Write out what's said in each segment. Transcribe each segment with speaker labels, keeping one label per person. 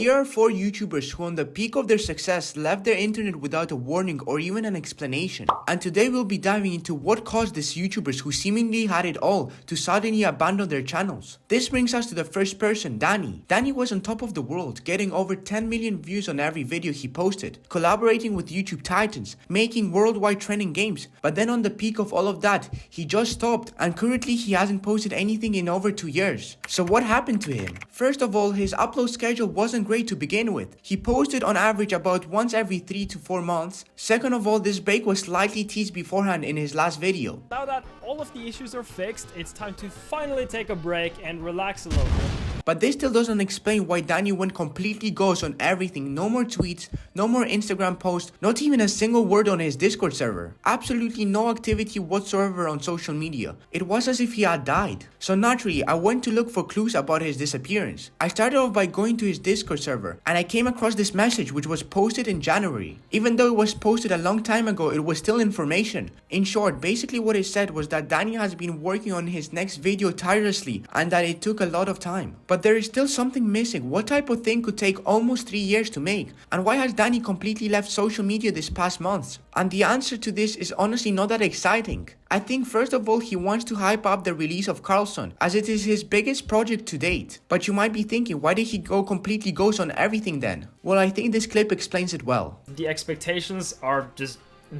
Speaker 1: here are 4 YouTubers who on the peak of their success left their internet without a warning or even an explanation. And today we'll be diving into what caused these YouTubers who seemingly had it all to suddenly abandon their channels. This brings us to the first person, Dani. Dani was on top of the world, getting over 10 million views on every video he posted, collaborating with YouTube titans, making worldwide trending games. But then on the peak of all of that, he just stopped, and currently he hasn't posted anything in over 2 years. So what happened to him? First of all, his upload schedule wasn't great to begin with. He posted on average about once every 3 to 4 months. Second of all, this break was slightly teased beforehand in his last video.
Speaker 2: Now that all of the issues are fixed, it's time to finally take a break and relax a little bit.
Speaker 1: But this still doesn't explain why Dani went completely ghost on everything. No more tweets, no more Instagram posts, not even a single word on his Discord server. Absolutely no activity whatsoever on social media. It was as if he had died. So naturally, I went to look for clues about his disappearance. I started off by going to his Discord server, and I came across this message which was posted in January. Even though it was posted a long time ago, it was still information. In short, basically what it said was that Dani has been working on his next video tirelessly and that it took a lot of time. But there is still something missing. What type of thing could take almost 3 years to make? And why has Dani completely left social media this past month? And the answer to this is honestly not that exciting. I think first of all he wants to hype up the release of Carlson, as it is his biggest project to date. But you might be thinking, why did he go completely ghost on everything then? Well, I think this clip explains it well.
Speaker 2: The expectations are just...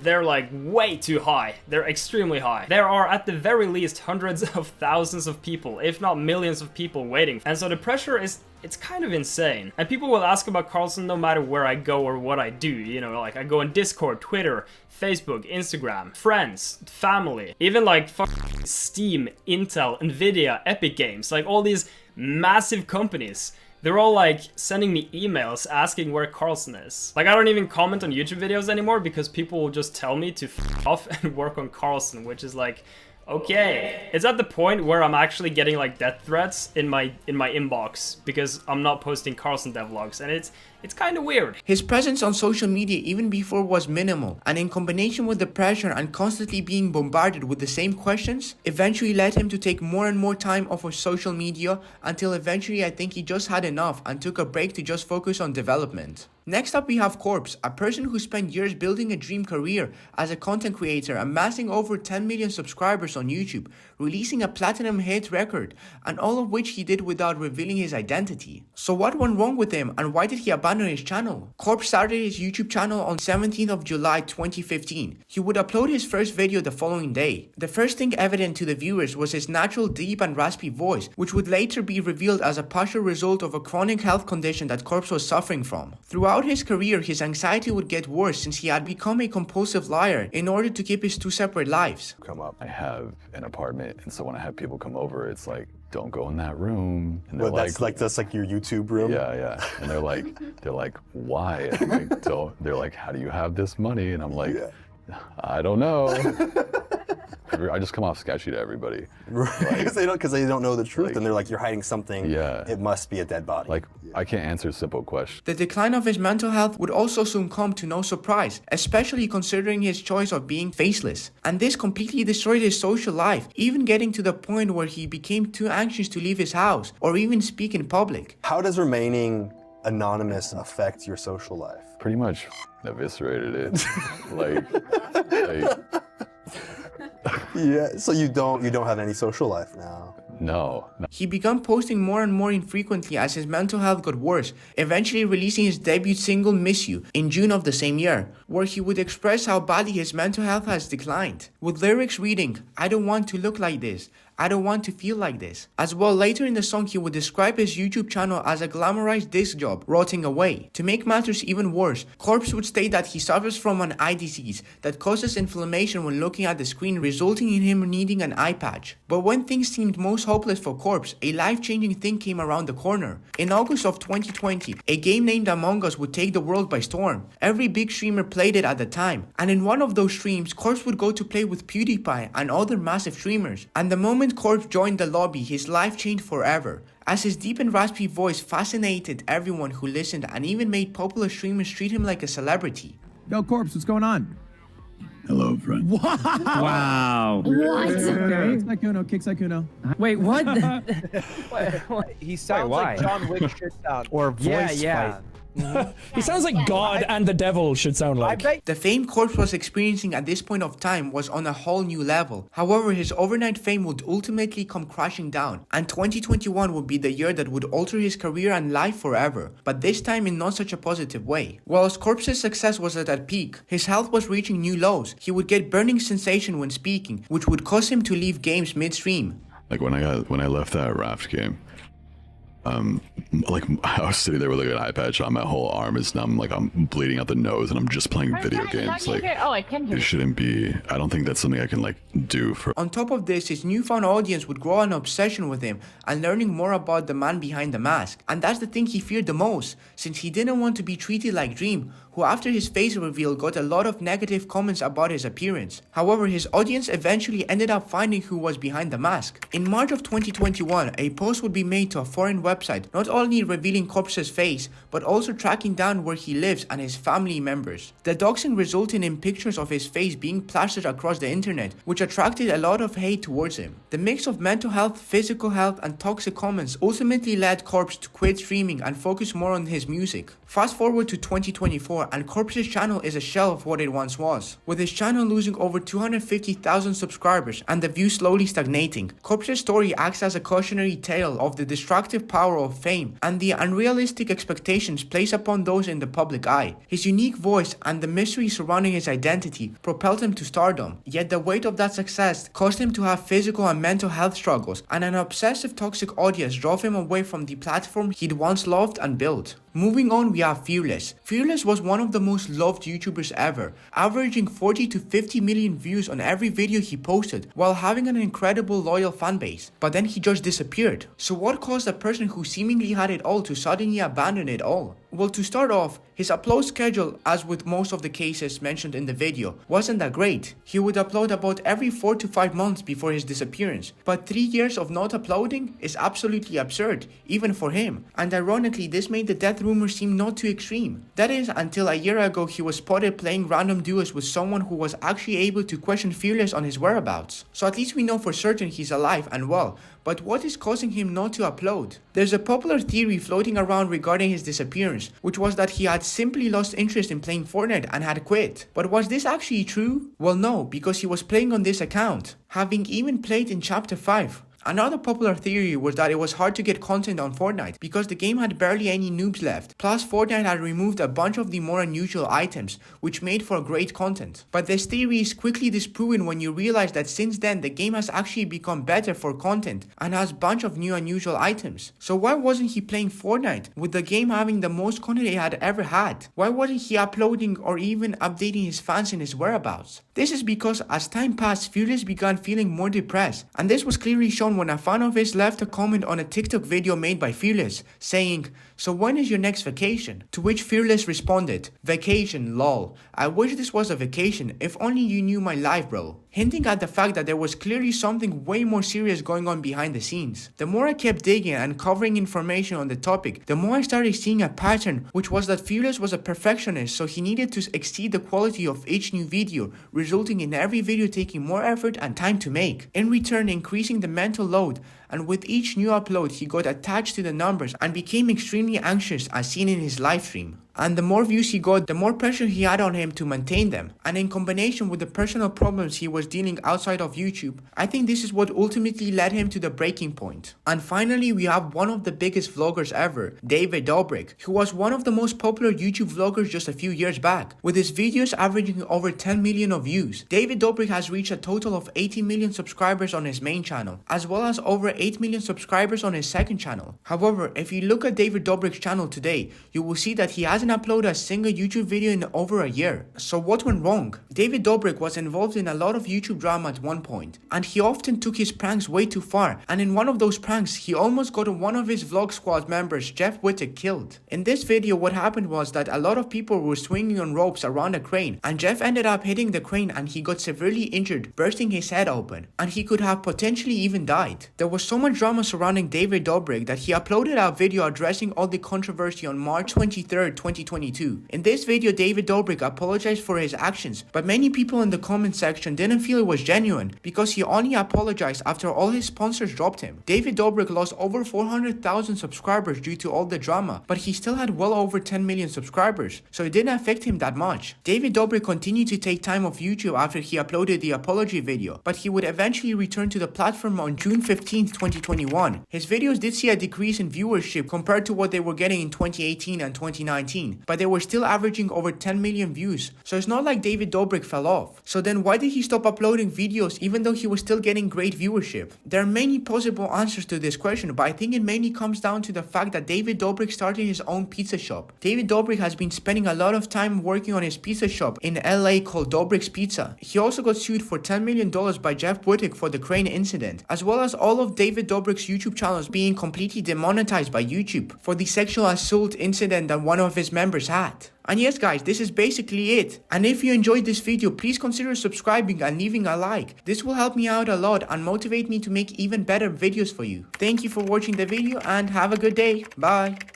Speaker 2: they're like way too high. They're extremely high. There are at the very least hundreds of thousands of people, if not millions of people waiting. And so the pressure is, it's kind of insane. And people will ask about Carlson no matter where I go or what I do. You know, like I go on Discord, Twitter, Facebook, Instagram, friends, family, even like Steam, Intel, Nvidia, Epic Games, like all these massive companies. They're all like sending me emails asking where Carlson is. Like I don't even comment on YouTube videos anymore because people will just tell me to f off and work on Carlson, which is like, okay. It's at the point where I'm actually getting like death threats in my inbox because I'm not posting Carlson devlogs, and it's kind of weird.
Speaker 1: His presence on social media even before was minimal, and in combination with the pressure and constantly being bombarded with the same questions, eventually led him to take more and more time off of social media until eventually I think he just had enough and took a break to just focus on development. Next up we have Corpse, a person who spent years building a dream career as a content creator, amassing over 10 million subscribers on YouTube, releasing a platinum hit record, and all of which he did without revealing his identity. So what went wrong with him and why did he abandon his channel? Corpse started his YouTube channel on 17th of July 2015. He would upload his first video the following day. The first thing evident to the viewers was his natural deep and raspy voice, which would later be revealed as a partial result of a chronic health condition that Corpse was suffering from. Throughout his career, his anxiety would get worse since he had become a compulsive liar in order to keep his 2 separate lives.
Speaker 3: Come up, I have an apartment, and so when I have people come over, it's like, don't go in that room. And
Speaker 4: well, that's like your YouTube room?
Speaker 3: Yeah. And they're like, why? And I'm like, they're like, how do you have this money? And I'm like, I don't know. I just come off sketchy to everybody.
Speaker 4: Right, because they don't know the truth, and they're like, you're hiding something.
Speaker 3: Yeah.
Speaker 4: It must be a dead body.
Speaker 3: Like, I can't answer simple questions.
Speaker 1: The decline of his mental health would also soon come to no surprise, especially considering his choice of being faceless. And this completely destroyed his social life, even getting to the point where he became too anxious to leave his house or even speak in public.
Speaker 4: How does remaining anonymous affect your social life?
Speaker 3: Pretty much eviscerated it. like
Speaker 4: yeah, so you don't have any social life now?
Speaker 3: No.
Speaker 1: He began posting more and more infrequently as his mental health got worse, eventually releasing his debut single Miss You in June of the same year, where he would express how badly his mental health has declined, with lyrics reading, I don't want to look like this, I don't want to feel like this. As well, later in the song he would describe his YouTube channel as a glamorized disc job rotting away. To make matters even worse, Corpse would state that he suffers from an eye disease that causes inflammation when looking at the screen, resulting in him needing an eye patch. But when things seemed most hopeless for Corpse, a life-changing thing came around the corner. In August of 2020, a game named Among Us would take the world by storm. Every big streamer played it at the time, and in one of those streams, Corpse would go to play with PewDiePie and other massive streamers. And the moment Corpse joined the lobby, his life changed forever, as his deep and raspy voice fascinated everyone who listened and even made popular streamers treat him like a celebrity.
Speaker 5: Yo, Corpse, what's going on?
Speaker 3: Hello, friend.
Speaker 5: Wow.
Speaker 6: Kick Saikuno.
Speaker 5: Wait, what?
Speaker 7: He sounds
Speaker 5: why?
Speaker 7: like John Wick should sound.
Speaker 4: Or voice fight.
Speaker 6: He sounds like God and the devil should sound
Speaker 7: I
Speaker 6: like.
Speaker 7: bet
Speaker 1: The fame Corpse was experiencing at this point of time was on a whole new level. However, his overnight fame would ultimately come crashing down, and 2021 would be the year that would alter his career and life forever, but this time in not such a positive way. Whilst Corpse's success was at a peak, his health was reaching new lows. He would get burning sensation when speaking, which would cause him to leave games midstream.
Speaker 3: Like when I left that raft game, like I was sitting there with like an eye patch on, my whole arm is numb, like I'm bleeding out the nose, and I'm just playing video games. Like it shouldn't be. I don't think that's something I can like do for.
Speaker 1: On top of this, his newfound audience would grow an obsession with him and learning more about the man behind the mask. And that's the thing he feared the most, since he didn't want to be treated like Dream, who after his face reveal got a lot of negative comments about his appearance. However, his audience eventually ended up finding who was behind the mask. In March of 2021, a post would be made to a foreign website, not only revealing Corpse's face, but also tracking down where he lives and his family members. The doxing resulted in pictures of his face being plastered across the internet, which attracted a lot of hate towards him. The mix of mental health, physical health, and toxic comments ultimately led Corpse to quit streaming and focus more on his music. Fast forward to 2024, and Corpse's channel is a shell of what it once was, with his channel losing over 250,000 subscribers and the views slowly stagnating. Corpse's story acts as a cautionary tale of the destructive power of fame and the unrealistic expectations placed upon those in the public eye. His unique voice and the mystery surrounding his identity propelled him to stardom, yet the weight of that success caused him to have physical and mental health struggles, and an obsessive toxic audience drove him away from the platform he'd once loved and built. Moving on, we have Fearless. Fearless was one of the most loved YouTubers ever, averaging 40 to 50 million views on every video he posted, while having an incredible loyal fanbase. But then he just disappeared. So what caused a person who seemingly had it all to suddenly abandon it all? Well, to start off, his upload schedule, as with most of the cases mentioned in the video, wasn't that great. He would upload about every 4 to 5 months before his disappearance, but 3 years of not uploading is absolutely absurd, even for him. And ironically, this made the death rumors seem not too extreme. That is, until a year ago he was spotted playing random duos with someone who was actually able to question Fearless on his whereabouts. So at least we know for certain he's alive and well, but what is causing him not to upload? There's a popular theory floating around regarding his disappearance, which was that he had simply lost interest in playing Fortnite and had quit. But was this actually true? Well, no, because he was playing on this account, having even played in Chapter 5. Another popular theory was that it was hard to get content on Fortnite because the game had barely any noobs left, plus Fortnite had removed a bunch of the more unusual items, which made for great content. But this theory is quickly disproven when you realize that since then the game has actually become better for content and has a bunch of new unusual items. So why wasn't he playing Fortnite, with the game having the most content it had ever had? Why wasn't he uploading or even updating his fans in his whereabouts? This is because as time passed, Fearless began feeling more depressed, and this was clearly shown when a fan of his left a comment on a TikTok video made by Fearless, saying, "So when is your next vacation?" To which Fearless responded, "Vacation, lol. I wish this was a vacation, if only you knew my life, bro." Hinting at the fact that there was clearly something way more serious going on behind the scenes. The more I kept digging and covering information on the topic, the more I started seeing a pattern, which was that Fearless was a perfectionist, so he needed to exceed the quality of each new video, resulting in every video taking more effort and time to make, in return increasing the mental load, and with each new upload he got attached to the numbers and became extremely anxious, as seen in his live stream. And the more views he got, the more pressure he had on him to maintain them. And in combination with the personal problems he was dealing outside of YouTube, I think this is what ultimately led him to the breaking point. And finally, we have one of the biggest vloggers ever, David Dobrik, who was one of the most popular YouTube vloggers just a few years back, with his videos averaging over 10 million of views. David Dobrik has reached a total of 80 million subscribers on his main channel, as well as over 8 million subscribers on his second channel. However, if you look at David Dobrik's channel today, you will see that he hasn't uploaded a single YouTube video in over a year. So what went wrong? David Dobrik was involved in a lot of YouTube drama at one point, and he often took his pranks way too far, and in one of those pranks, he almost got one of his vlog squad members, Jeff Wittek, killed. In this video, what happened was that a lot of people were swinging on ropes around a crane, and Jeff ended up hitting the crane and he got severely injured, bursting his head open, and he could have potentially even died. There was so much drama surrounding David Dobrik that he uploaded a video addressing all the controversy on March 23rd, 2022. In this video, David Dobrik apologized for his actions, but many people in the comment section didn't feel it was genuine because he only apologized after all his sponsors dropped him. David Dobrik lost over 400,000 subscribers due to all the drama, but he still had well over 10 million subscribers, so it didn't affect him that much. David Dobrik continued to take time off YouTube after he uploaded the apology video, but he would eventually return to the platform on June 15th, 2021. His videos did see a decrease in viewership compared to what they were getting in 2018 and 2019, but they were still averaging over 10 million views, so it's not like David Dobrik fell off. So then why did he stop uploading videos even though he was still getting great viewership? There are many possible answers to this question, but I think it mainly comes down to the fact that David Dobrik started his own pizza shop. David Dobrik has been spending a lot of time working on his pizza shop in LA called Dobrik's Pizza. He also got sued for $10 million by Jeff Wittek for the crane incident, as well as all of David Dobrik's YouTube channels being completely demonetized by YouTube for the sexual assault incident that one of his members had. And yes guys, this is basically it. And if you enjoyed this video, please consider subscribing and leaving a like. This will help me out a lot and motivate me to make even better videos for you. Thank you for watching the video and have a good day. Bye.